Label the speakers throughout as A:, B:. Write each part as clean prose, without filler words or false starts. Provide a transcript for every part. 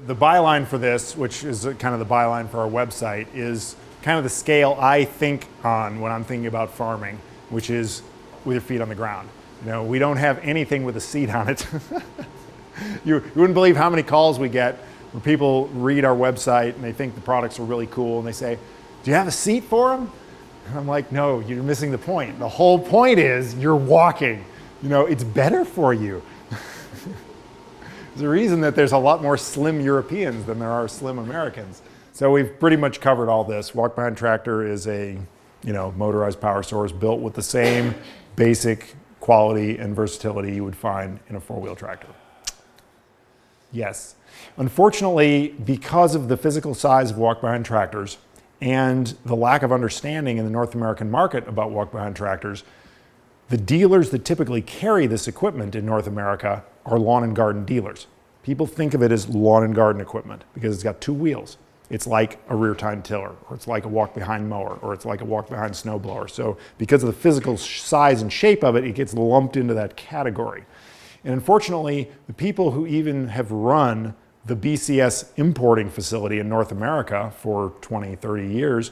A: The byline for this, which is kind of the byline for our website, is kind of the scale I think on when I'm thinking about farming, which is with your feet on the ground. We don't have anything with a seat on it. You wouldn't believe how many calls we get where people read our website and they think the products are really cool and they say, "Do you have a seat for them?" And I'm like, "No, you're missing the point. The whole point is you're walking. It's better for you." There's a reason that there's a lot more slim Europeans than there are slim Americans. So we've pretty much covered all this. Walk-behind tractor is a motorized power source built with the same basic quality and versatility you would find in a four-wheel tractor. Yes. Unfortunately, because of the physical size of walk-behind tractors and the lack of understanding in the North American market about walk-behind tractors, the dealers that typically carry this equipment in North America are lawn and garden dealers. People think of it as lawn and garden equipment because it's got two wheels. It's like a rear tine tiller, or it's like a walk-behind mower, or it's like a walk-behind snowblower. So because of the physical size and shape of it, it gets lumped into that category. And unfortunately, the people who even have run the BCS importing facility in North America for 20, 30 years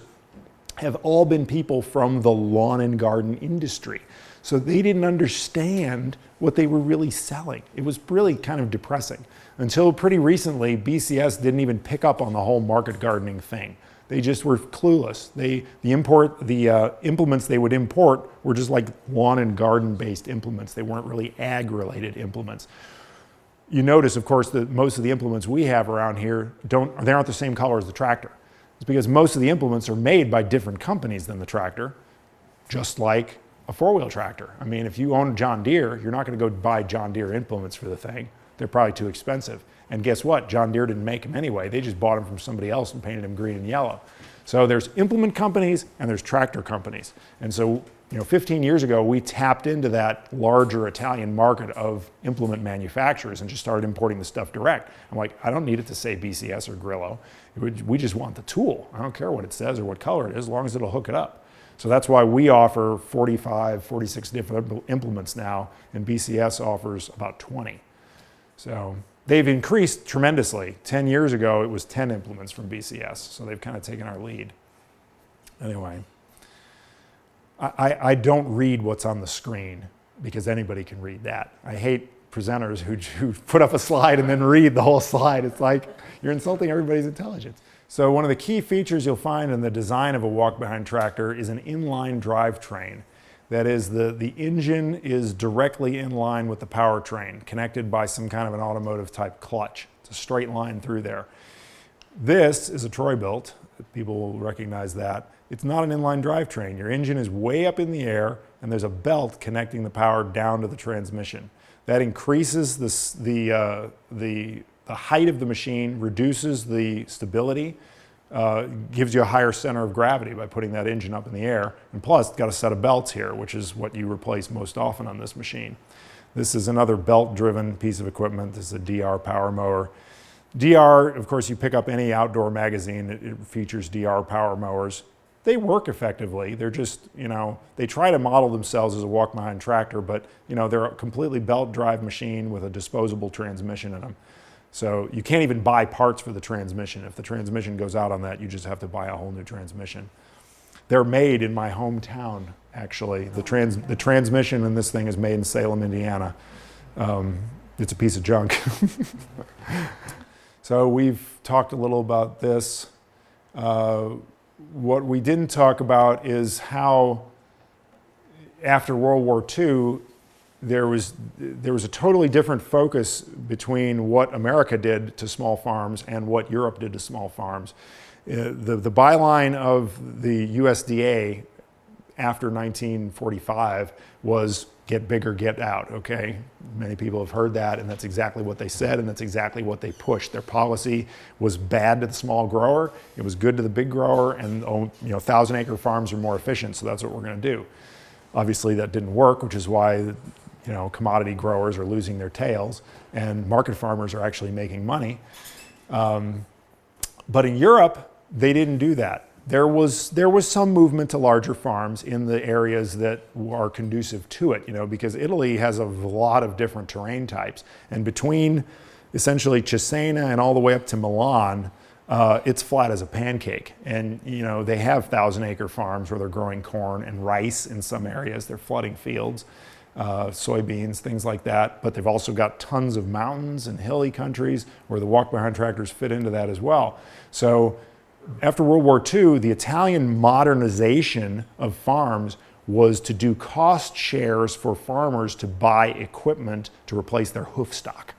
A: have all been people from the lawn and garden industry. So they didn't understand what they were really selling. It was really kind of depressing. Until pretty recently, BCS didn't even pick up on the whole market gardening thing. They just were clueless. The implements they would import were just like lawn and garden based implements. They weren't really ag related implements. You notice, of course, that most of the implements we have around here they aren't the same color as the tractor. It's because most of the implements are made by different companies than the tractor, just like a four-wheel tractor. I mean, if you own John Deere, you're not going to go buy John Deere implements for the thing. They're probably too expensive. And guess what? John Deere didn't make them anyway. They just bought them from somebody else and painted them green and yellow. So there's implement companies and there's tractor companies. And so, 15 years ago, we tapped into that larger Italian market of implement manufacturers and just started importing the stuff direct. I'm like, I don't need it to say BCS or Grillo. We just want the tool. I don't care what it says or what color it is, as long as it'll hook it up. So that's why we offer 45, 46 different implements now, and BCS offers about 20. So they've increased tremendously. 10 years ago, it was 10 implements from BCS, so they've kind of taken our lead. Anyway, I don't read what's on the screen because anybody can read that. I hate presenters who put up a slide and then read the whole slide. It's like you're insulting everybody's intelligence. So one of the key features you'll find in the design of a walk-behind tractor is an inline drivetrain. That is, the engine is directly in line with the powertrain, connected by some kind of an automotive type clutch. It's a straight line through there. This is a Troy-Bilt. People will recognize that. It's not an inline drivetrain. Your engine is way up in the air, and there's a belt connecting the power down to the transmission. That increases the height of the machine, reduces the stability, gives you a higher center of gravity by putting that engine up in the air. And plus, it's got a set of belts here, which is what you replace most often on this machine. This is another belt-driven piece of equipment. This is a DR power mower. DR, of course, you pick up any outdoor magazine, it features DR power mowers. They work effectively. They're just, they try to model themselves as a walk-behind tractor, but, they're a completely belt drive machine with a disposable transmission in them. So you can't even buy parts for the transmission. If the transmission goes out on that, you just have to buy a whole new transmission. They're made in my hometown, actually. The transmission in this thing is made in Salem, Indiana. It's a piece of junk. So we've talked a little about this. What we didn't talk about is how, after World War II, there was a totally different focus between what America did to small farms and what Europe did to small farms. The byline of the USDA after 1945 was get bigger, get out, okay? Many people have heard that, and that's exactly what they said, and that's exactly what they pushed. Their policy was bad to the small grower, it was good to the big grower, and 1,000-acre farms are more efficient, so that's what we're gonna do. Obviously that didn't work, which is why commodity growers are losing their tails, and market farmers are actually making money. But in Europe, they didn't do that. There was some movement to larger farms in the areas that are conducive to it, because Italy has a lot of different terrain types. And between essentially Cesena and all the way up to Milan, it's flat as a pancake. And they have 1,000-acre farms where they're growing corn and rice in some areas. They're flooding fields, soybeans, things like that. But they've also got tons of mountains and hilly countries where the walk-behind tractors fit into that as well. So after World War II, the Italian modernization of farms was to do cost shares for farmers to buy equipment to replace their hoof stock.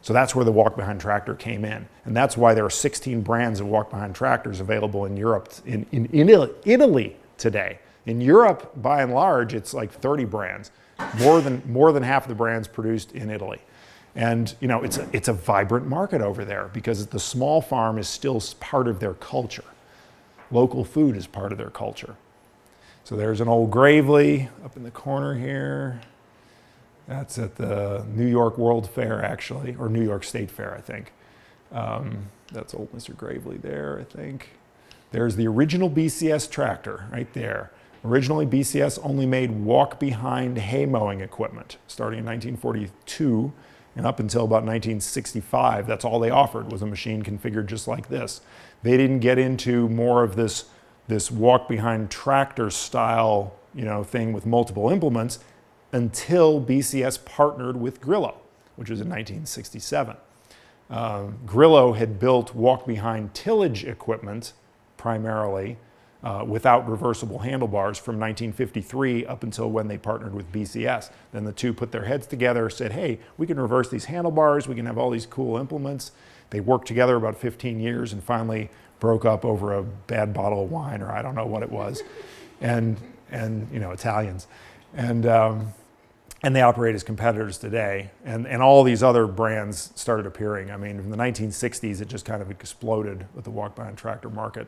A: So that's where the walk-behind tractor came in. And that's why there are 16 brands of walk-behind tractors available in Europe, in Italy today. In Europe, by and large, it's like 30 brands, more than half of the brands produced in Italy. And it's a vibrant market over there because the small farm is still part of their culture. Local food is part of their culture. So there's an old Gravely up in the corner here. That's at the New York World Fair, actually, or New York State Fair, I think. That's old Mr. Gravely there, I think. There's the original BCS tractor right there. Originally, BCS only made walk-behind hay mowing equipment, starting in 1942 and up until about 1965. That's all they offered, was a machine configured just like this. They didn't get into more of this walk-behind tractor style, thing with multiple implements until BCS partnered with Grillo, which was in 1967. Grillo had built walk-behind tillage equipment primarily without reversible handlebars from 1953 up until when they partnered with BCS. Then the two put their heads together, said, hey, we can reverse these handlebars, we can have all these cool implements. They worked together about 15 years and finally broke up over a bad bottle of wine, or I don't know what it was, and Italians. And they operate as competitors today. And all these other brands started appearing. I mean, in the 1960s, it just kind of exploded with the walk-behind tractor market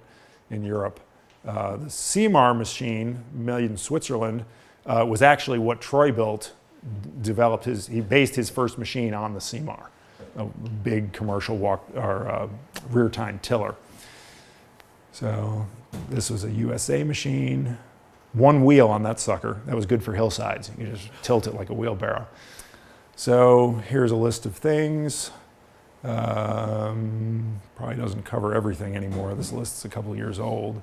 A: in Europe. The CMAR machine, made in Switzerland, was actually what Troy built, he based his first machine on the CMAR, a big commercial rear-tine tiller. So this was a USA machine. One wheel on that sucker. That was good for hillsides. You just tilt it like a wheelbarrow. So here's a list of things. Probably doesn't cover everything anymore. This list's a couple years old.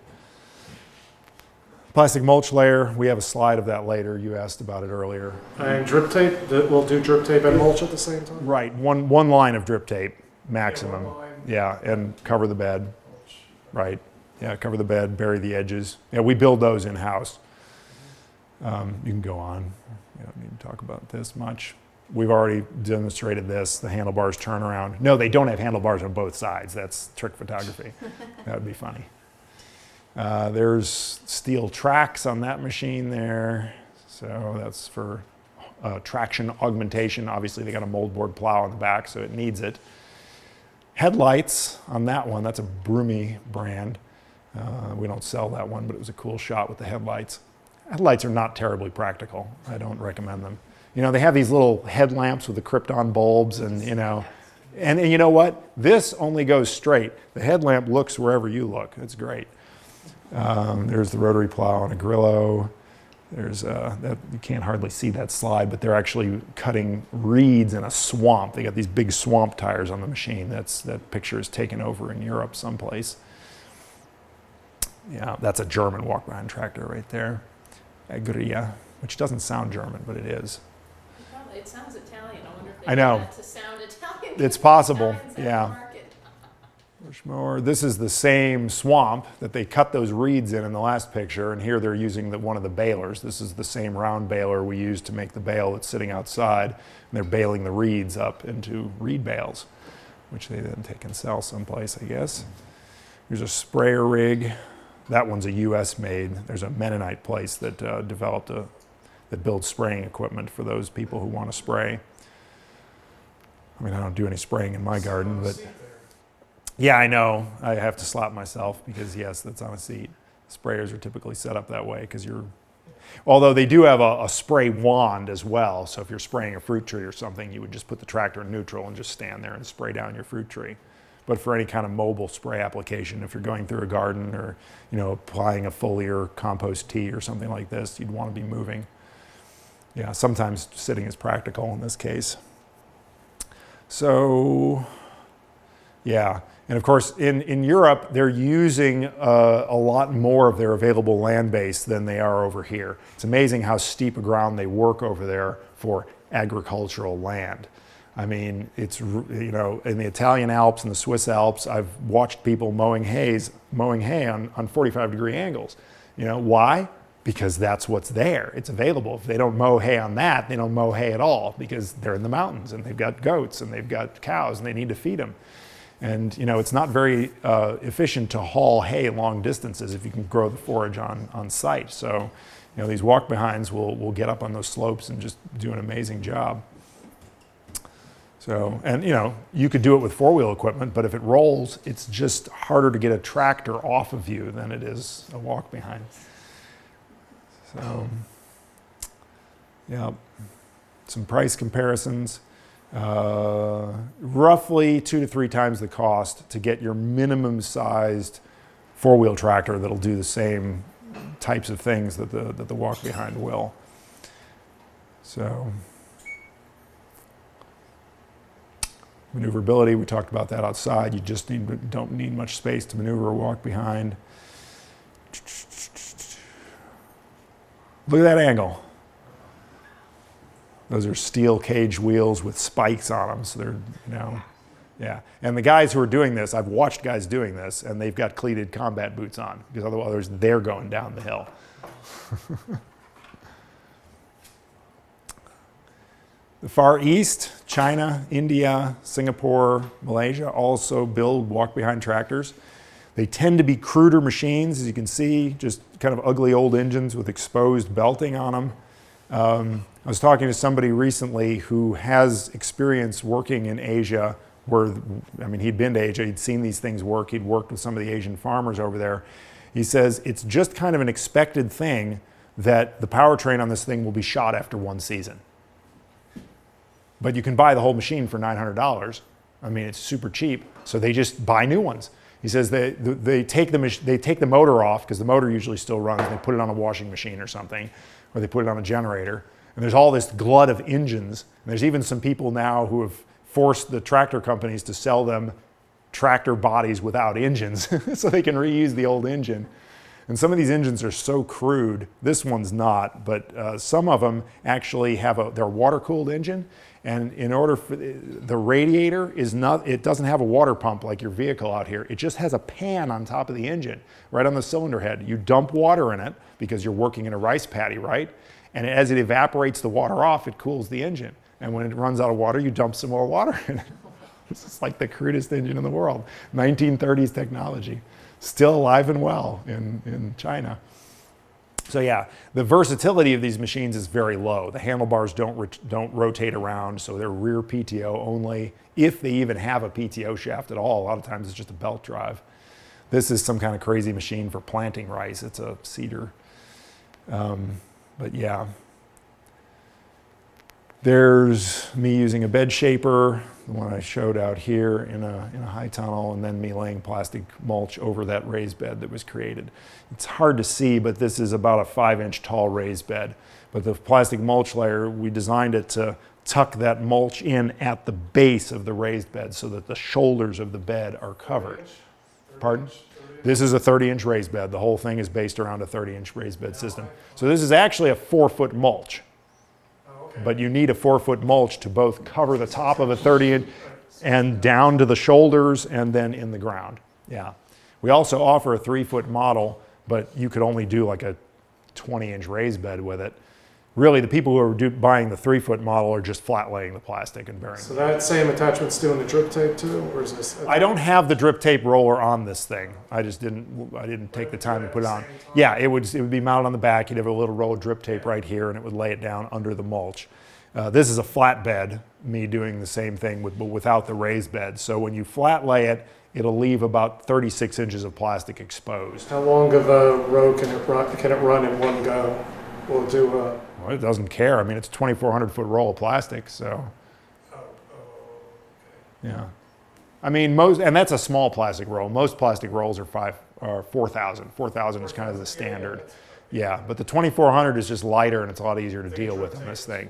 A: Plastic mulch layer, we have a slide of that later. You asked about it earlier.
B: And drip tape, we'll do drip tape and mulch at the same time?
A: Right, one line of drip tape, maximum. Yeah, and cover the bed. Right, yeah, cover the bed, bury the edges. Yeah, we build those in-house. You can go on. You don't need to talk about this much. We've already demonstrated this, the handlebars turn around. No, they don't have handlebars on both sides. That's trick photography. That would be funny. There's steel tracks on that machine there. So that's for traction augmentation. Obviously, they got a moldboard plow on the back, so it needs it. Headlights on that one, that's a Brumi brand. We don't sell that one, but it was a cool shot with the headlights. Headlights are not terribly practical. I don't recommend them. They have these little headlamps with the krypton bulbs and, and you know what? This only goes straight. The headlamp looks wherever you look. It's great. There's the rotary plow on a Grillo. There's that you can't hardly see that slide, but they're actually cutting reeds in a swamp. They got these big swamp tires on the machine. That picture is taken over in Europe someplace. Yeah, that's a German walk-behind tractor right there. Agria, which doesn't sound German, but it is.
C: It sounds Italian. I wonder if they
A: I know.
C: want that to sound Italian.
A: It's possible,
C: Italians
A: yeah. Push mower. This is the same swamp that they cut those reeds in the last picture, and here they're using one of the balers. This is the same round baler we used to make the bale that's sitting outside, and they're baling the reeds up into reed bales, which they then take and sell someplace, I guess. Here's a sprayer rig. That one's a US made. There's a Mennonite place that that builds spraying equipment for those people who want to spray. I mean, I don't do any spraying in my garden, but yeah, I know. I have to slap myself because yes, that's on a seat. Sprayers are typically set up that way because although they do have a spray wand as well. So if you're spraying a fruit tree or something, you would just put the tractor in neutral and just stand there and spray down your fruit tree. But for any kind of mobile spray application, if you're going through a garden or, applying a foliar compost tea or something like this, you'd want to be moving. Yeah, sometimes sitting is practical in this case. So, yeah. And of course, in Europe, they're using a lot more of their available land base than they are over here. It's amazing how steep a ground they work over there for agricultural land. I mean, it's, you know, in the Italian Alps and the Swiss Alps, I've watched people mowing hay on 45-degree angles. You know, why? Because that's what's there. It's available. If they don't mow hay on that, they don't mow hay at all because they're in the mountains and they've got goats and they've got cows and they need to feed them. And, you know, it's not very efficient to haul hay long distances if you can grow the forage on site. So, you know, these walk-behinds will get up on those slopes and just do an amazing job. So, and, you know, you could do it with four-wheel equipment, but if it rolls, it's just harder to get a tractor off of you than it is a walk-behind. So, yeah, some price comparisons. Roughly 2 to 3 times the cost to get your minimum sized four-wheel tractor that'll do the same types of things that the walk-behind will. So, maneuverability, we talked about that outside. You just don't need much space to maneuver a walk-behind. Look at that angle. Those are steel cage wheels with spikes on them, so they're, you know, yeah. And the guys who are doing this, I've watched guys doing this, and they've got cleated combat boots on, because otherwise they're going down the hill. The Far East, China, India, Singapore, Malaysia also build walk-behind tractors. They tend to be cruder machines, as you can see, just kind of ugly old engines with exposed belting on them. I was talking to somebody recently who has experience working in Asia where, I mean, he'd been to Asia, he'd seen these things work, he'd worked with some of the Asian farmers over there. He says it's just kind of an expected thing that the powertrain on this thing will be shot after one season. But you can buy the whole machine for $900. I mean, it's super cheap, so they just buy new ones. He says they take the motor off, because the motor usually still runs, and they put it on a washing machine or something, or they put it on a generator. And there's all this glut of engines. And there's even some people now who have forced the tractor companies to sell them tractor bodies without engines so they can reuse the old engine. And some of these engines are so crude. This one's not, but some of them actually have their water-cooled engine. And in order for the radiator is not, it doesn't have a water pump like your vehicle out here. It just has a pan on top of the engine, right on the cylinder head. You dump water in it because you're working in a rice paddy, right? And as it evaporates the water off, it cools the engine. And when it runs out of water, you dump some more water in it. It's like the crudest engine in the world. 1930s technology. Still alive and well in China. So yeah, the versatility of these machines is very low. The handlebars don't rotate around, so they're rear PTO only, if they even have a PTO shaft at all. A lot of times it's just a belt drive. This is some kind of crazy machine for planting rice. It's a seeder. But yeah. There's me using a bed shaper, the one I showed out here in a high tunnel, and then me laying plastic mulch over that raised bed that was created. It's hard to see, but this is about a 5-inch tall raised bed. But the plastic mulch layer, we designed it to tuck that mulch in at the base of the raised bed so that the shoulders of the bed are covered. Pardon? This is a 30-inch raised bed. The whole thing is based around a 30-inch raised bed system. So this is actually a 4-foot mulch. But you need a 4-foot mulch to both cover the top of a 30-inch and down to the shoulders and then in the ground. Yeah. We also offer a 3-foot model, but you could only do like a 20-inch raised bed with it. Really, the people who are buying the 3-foot model are just flat laying the plastic and burying it.
B: So that same attachment's doing the drip tape too, or is this?
A: I don't have the drip tape roller on this thing. I didn't take the time to put it on. Yeah, it would be mounted on the back. You'd have a little roll of drip tape right here, and it would lay it down under the mulch. This is a flat bed, me doing the same thing but without the raised bed. So when you flat lay it, it'll leave about 36 inches of plastic exposed.
B: How long of a row can it run in one go? Will it do
A: Well, it doesn't care. I mean, it's a 2,400-foot roll of plastic, so.
B: okay.
A: Yeah. I mean, and that's a small plastic roll. Most plastic rolls are 4,000. 4,000 is kind of the standard. Yeah, but the 2,400 is just lighter and it's a lot easier to deal with on this thing.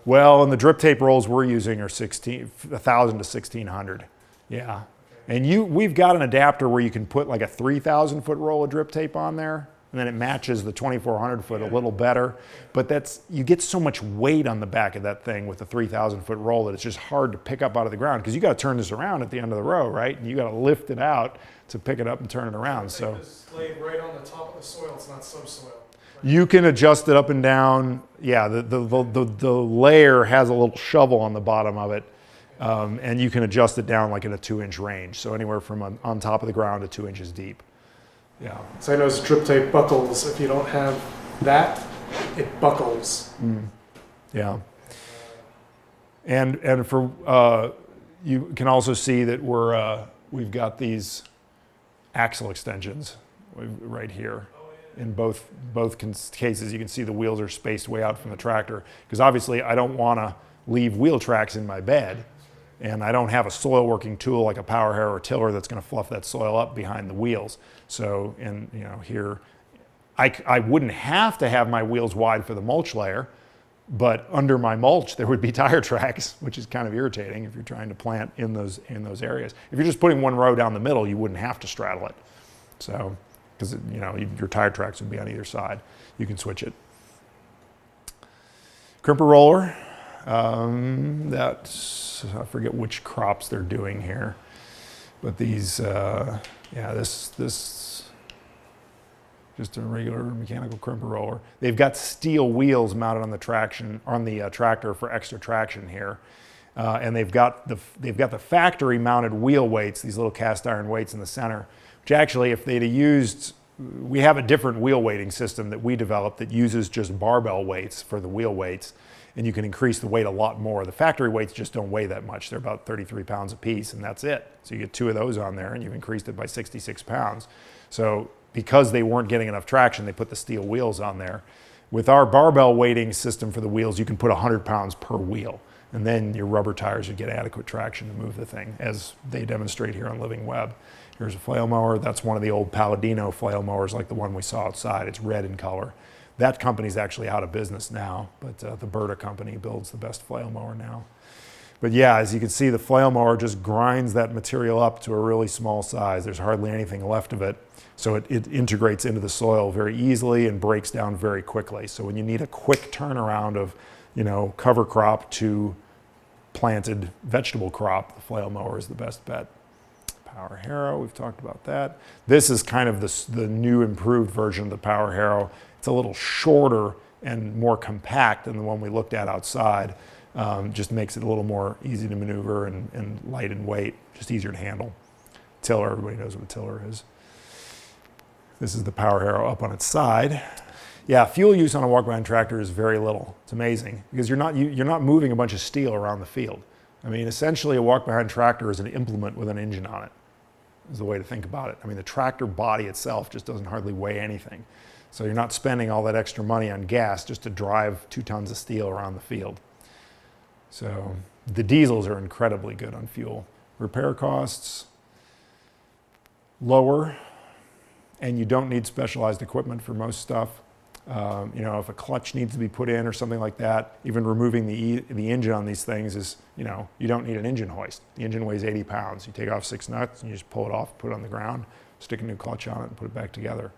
A: Well, and the drip tape rolls we're using are 1,000 to 1,600. Yeah. And we've got an adapter where you can put like a 3,000 foot roll of drip tape on there, and then it matches the 2,400 foot a little better. But you get so much weight on the back of that thing with the 3,000 foot roll that it's just hard to pick up out of the ground, because you got to turn this around at the end of the row, right? And you got to lift it out to pick it up and turn it around. So
B: It's laid right on the top of the soil. It's not subsoil.
A: you can adjust it up and down. Yeah, the layer has a little shovel on the bottom of it, and you can adjust it down like in a 2-inch range. So anywhere from on top of the ground to 2 inches deep. Yeah.
B: So I know drip tape buckles. If you don't have that, it buckles.
A: Yeah. And for you can also see that we've got these axle extensions right here. In both cases, you can see the wheels are spaced way out from the tractor, because obviously I don't want to leave wheel tracks in my bed, and I don't have a soil working tool like a power harrow or tiller that's going to fluff that soil up behind the wheels. So, and here, I wouldn't have to have my wheels wide for the mulch layer, but under my mulch there would be tire tracks, which is kind of irritating if you're trying to plant in those areas. If you're just putting one row down the middle, you wouldn't have to straddle it. So, because your tire tracks would be on either side. You can switch it. Crimper roller. I forget which crops they're doing here, but these, this just a regular mechanical crimper roller. They've got steel wheels mounted on the tractor for extra traction here, and they've got the factory mounted wheel weights, these little cast iron weights in the center. Which actually, if they'd have used, we have a different wheel weighting system that we developed that uses just barbell weights for the wheel weights, and you can increase the weight a lot more. The factory weights just don't weigh that much. They're about 33 pounds a piece, and that's it. So you get 2 of those on there, and you've increased it by 66 pounds. So because they weren't getting enough traction, they put the steel wheels on there. With our barbell weighting system for the wheels, you can put 100 pounds per wheel, and then your rubber tires would get adequate traction to move the thing, as they demonstrate here on Living Web. Here's a flail mower. That's one of the old Palladino flail mowers, like the one we saw outside. It's red in color. That company's actually out of business now, but the Berta company builds the best flail mower now. But yeah, as you can see, the flail mower just grinds that material up to a really small size. There's hardly anything left of it. So it integrates into the soil very easily and breaks down very quickly. So when you need a quick turnaround of, cover crop to planted vegetable crop, the flail mower is the best bet. Power harrow, we've talked about that. This is kind of the new improved version of the power harrow. It's a little shorter and more compact than the one we looked at outside. Just makes it a little more easy to maneuver and light in weight, just easier to handle. Tiller, everybody knows what a tiller is. This is the power harrow up on its side. Yeah, fuel use on a walk-behind tractor is very little. It's amazing, because you're not moving a bunch of steel around the field. I mean, essentially a walk-behind tractor is an implement with an engine on it, is the way to think about it. I mean, the tractor body itself just doesn't hardly weigh anything. So you're not spending all that extra money on gas just to drive 2 tons of steel around the field. So the diesels are incredibly good on fuel. Repair costs, lower, and you don't need specialized equipment for most stuff. If a clutch needs to be put in or something like that, even removing the engine on these things is, you don't need an engine hoist. The engine weighs 80 pounds. You take off 6 nuts and you just pull it off, put it on the ground, stick a new clutch on it and put it back together.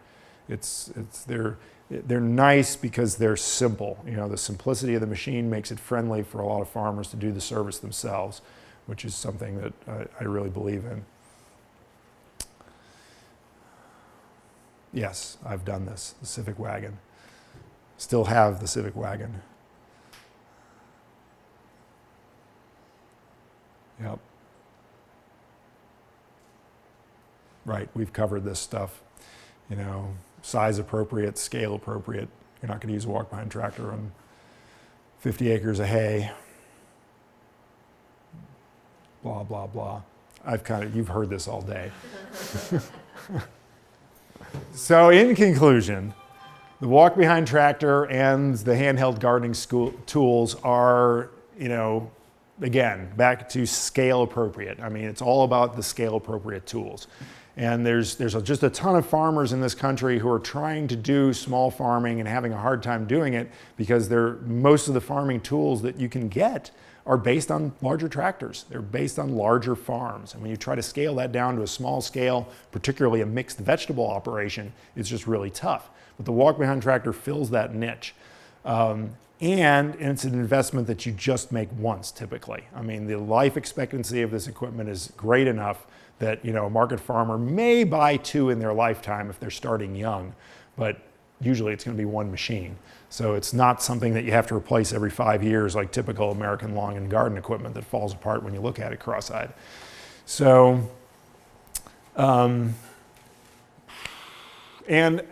A: They're nice because they're simple. The simplicity of the machine makes it friendly for a lot of farmers to do the service themselves, which is something that I really believe in. Yes, I've done this, the Civic wagon. Still have the Civic wagon. Yep. Right, we've covered this stuff. Size appropriate, scale appropriate. You're not going to use a walk-behind tractor on 50 acres of hay. Blah, blah, blah. You've heard this all day. So in conclusion, the walk-behind tractor and the handheld gardening tools are, again, back to scale appropriate. I mean, it's all about the scale appropriate tools. And there's just a ton of farmers in this country who are trying to do small farming and having a hard time doing it because most of the farming tools that you can get are based on larger tractors. They're based on larger farms. And when you try to scale that down to a small scale, particularly a mixed vegetable operation, it's just really tough. But the walk-behind tractor fills that niche. And it's an investment that you just make once typically. I mean, the life expectancy of this equipment is great enough that, you know, a market farmer may buy 2 in their lifetime if they're starting young, but usually it's going to be 1 machine. So it's not something that you have to replace every 5 years like typical American lawn and garden equipment that falls apart when you look at it cross-eyed. So, and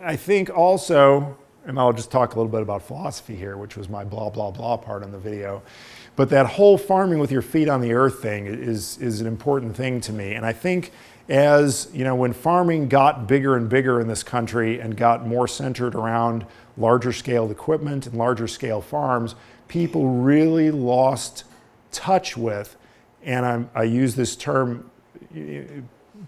A: I think also, and I'll just talk a little bit about philosophy here, which was my blah, blah, blah part in the video. But that whole farming with your feet on the earth thing is an important thing to me. And I think as, you know, when farming got bigger and bigger in this country and got more centered around larger scale equipment and larger scale farms, people really lost touch with, and I use this term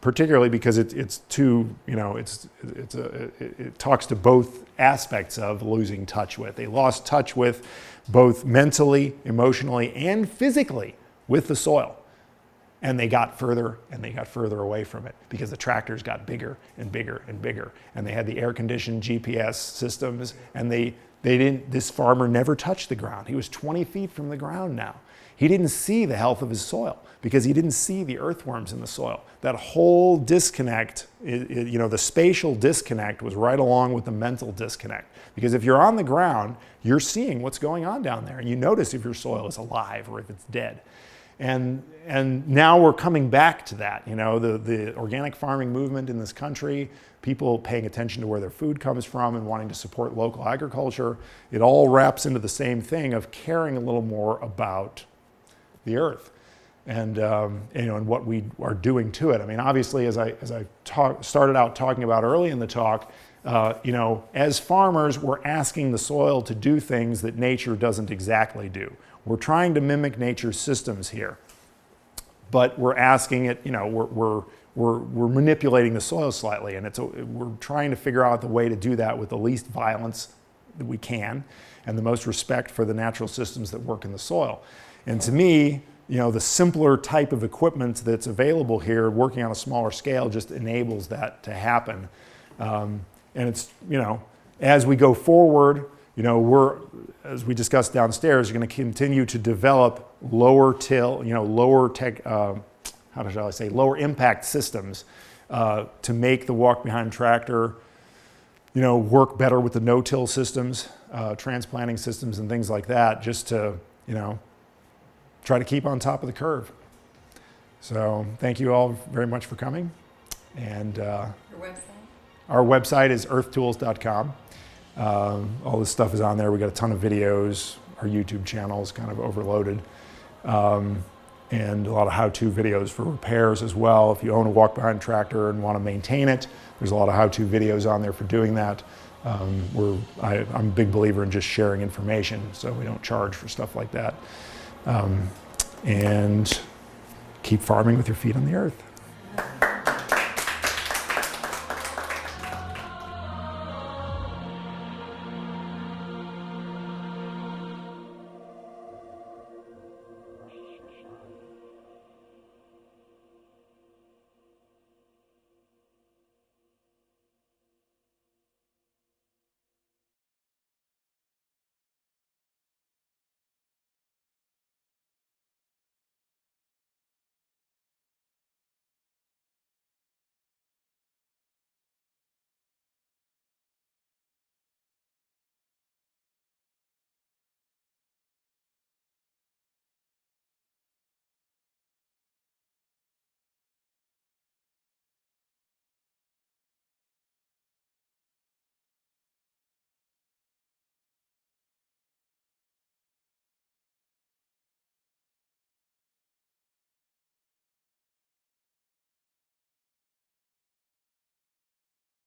A: particularly because it's too, you know, it talks to both aspects of losing touch with. They lost touch with both mentally, emotionally, and physically with the soil. And they got further and they got further away from it because the tractors got bigger and bigger and bigger. And they had the air-conditioned GPS systems, and this farmer never touched the ground. He was 20 feet from the ground now. He didn't see the health of his soil because he didn't see the earthworms in the soil. That whole disconnect, you know, the spatial disconnect was right along with the mental disconnect. Because if you're on the ground, you're seeing what's going on down there, and you notice if your soil is alive or if it's dead. And now we're coming back to that, you know, the organic farming movement in this country, people paying attention to where their food comes from and wanting to support local agriculture. It all wraps into the same thing of caring a little more about the earth and you know, and what we are doing to it. I mean, obviously, as I started out talking about early in the talk, you know, as farmers, we're asking the soil to do things that nature doesn't exactly do. We're trying to mimic nature's systems here, but we're asking it, you know, we're manipulating the soil slightly, and we're trying to figure out the way to do that with the least violence that we can and the most respect for the natural systems that work in the soil. And to me, you know, the simpler type of equipment that's available here, working on a smaller scale, just enables that to happen. And it's, you know, as we go forward, you know, as we discussed downstairs, you're going to continue to develop lower till, you know, lower impact systems to make the walk-behind tractor, you know, work better with the no-till systems, transplanting systems and things like that, just to, you know, try to keep on top of the curve. So thank you all very much for coming. And
C: Your website?
A: Our website is earthtools.com. All this stuff is on there. We got a ton of videos. Our YouTube channel is kind of overloaded. And a lot of how-to videos for repairs as well. If you own a walk-behind tractor and want to maintain it, there's a lot of how-to videos on there for doing that. I'm a big believer in just sharing information, so we don't charge for stuff like that. And keep farming with your feet on the earth.